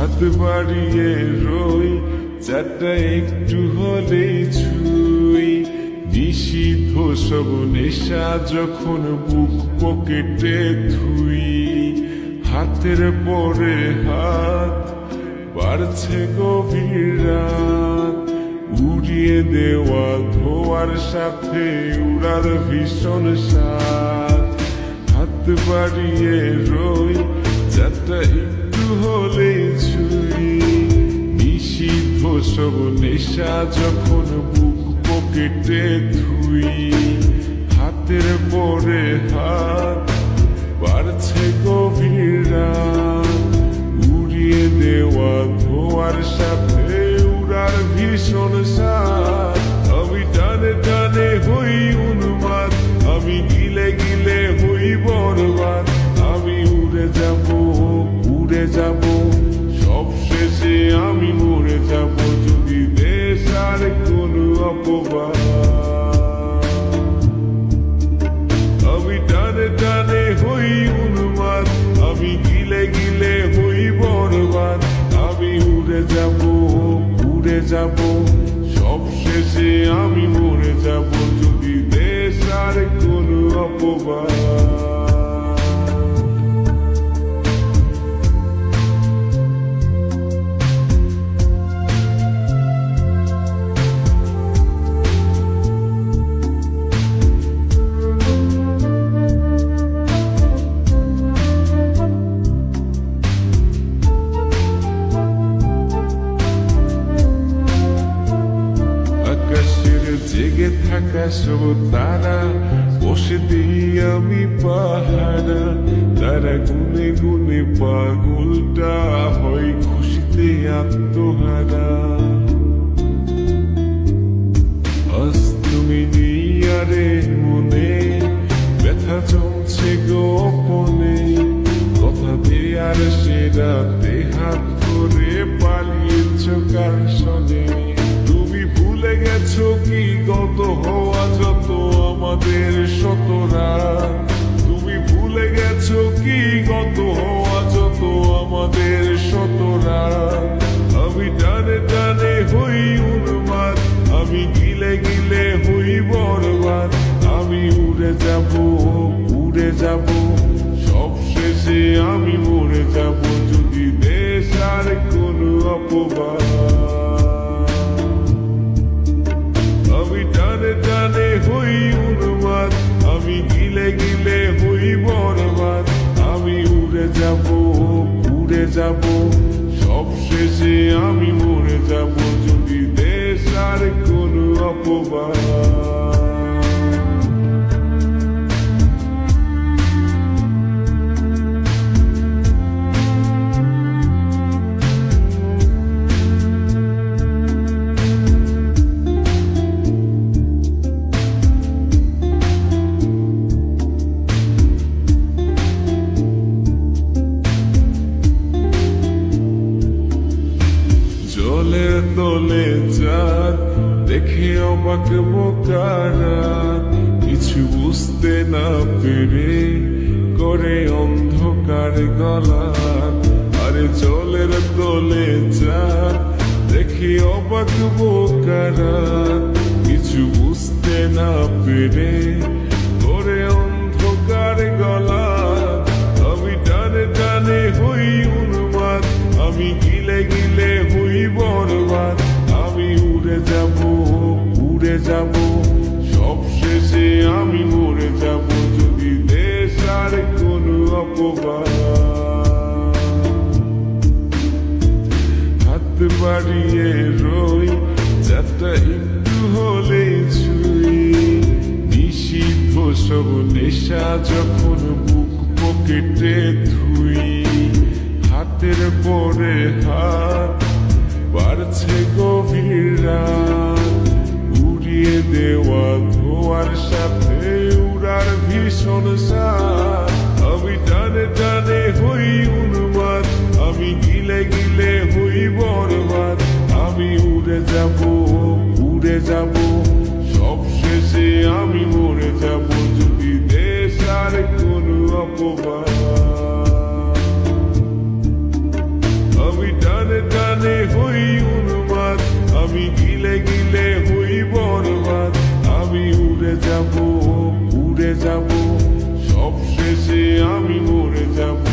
হাত বাড়িয়ে রই চারটা একটু হলেই ছুঁই নিষিদ্ধ সব নেশা যখন বুক পকেটে ধুই হাতের পরে হাত বাড়ছে গভীর রাত উড়িয়ে দেওয়া ধোয়ার সাথে উড়ার ভীষণ স্বাদ হাত বাড়িয়ে রই চারটা একটু হলেই ছুঁই নিষিদ্ধ সব নেশা যখন বুক পকেটে ধুই হাতের পরে হাত বাড়ছে গভীর রাত উড়িয়ে দেওয়া ধোয়ার সাথে উড়ার ভীষণ স্বাদ আমি টানে টানে হই উন্মাদ আমি গিলে গিলে হই বরবাদ আমি উড়ে যাব সব শেষে আমি মরে যাব যদি দেশ আর কোনো অপবাদ আমি টানে টানে হই উন্মাদ আমি গিলে গিলে হই বরবাদ আমি উড়ে যাব সব শেষে আমি মরে যাব যদি দেশ আর কোনো অপবাদ জেগে থাকা সব তারা বসে দিই আমি পাহারা তারা গুনে গুনে পাগলটা হয় খুশিতে আত্মহারা আজ তুমি নিয়ারে মনে ব্যথা জমছে গোপনে কথা দেয়ার সে রাতে হাত ধরে পালিয়েছ কার শনে ভুলে গেছো কি গত হওয়া যত আমাদের শতরা তুমি ভুলে গেছো কি গত হওয়া যত আমাদের শতরা আমি টানে টানে হই উন্মাদ আমি গিলে গিলে হই বরবাদ আমি উড়ে যাব সব শেষে আমি মরে যাব যদি দেশ আর কোনো অপবাদ আমি টানে টানে হই উন্মাদ আমি গিলে গিলে হই বরবাদ আমি উড়ে যাব সব শেষে আমি মরে যাব যদি দেশ আর কোনো অপবাদ জলের তলে চাঁদ দেখে অবাক বোকারা কিছু বুঝতে না পেরে করে অন্ধকার গলা আরে জলের তলে চাঁদ দেখে অবাক বোকারা কিছু বুঝতে না পেরে করে অন্ধকার গলা আমি টানে টানে হই উন্মাদ আমি গিলে গিলে হই বরবাদ আমি উড়ে যাব সব শেষে আমি মরে যাব যদি দেশ আর কোনো অপবাদ হাত বাড়িয়ে রই যাত্রা একটু হলেই ছুঁই নিষিদ্ধ সব নেশা যখন বুক পকেটে ধুই হাতের পরে হাত বাড়ছে গভীর রাত উড়িয়ে দেওয়া ধোয়ার সাথে উড়ার ভীষণ স্বাদ আমি টানে টানে হই উন্মাদ আমি গিলে গিলে হই বরবাদ আমি উড়ে যাব সব শেষে আমি মরে যাব যদি দেশ আর কোনো অপবাদ আমি গিলে গিলে হই বরবাদ। আমি উড়ে যাব, উড়ে যাব, সব শেষে আমি মরে যাব।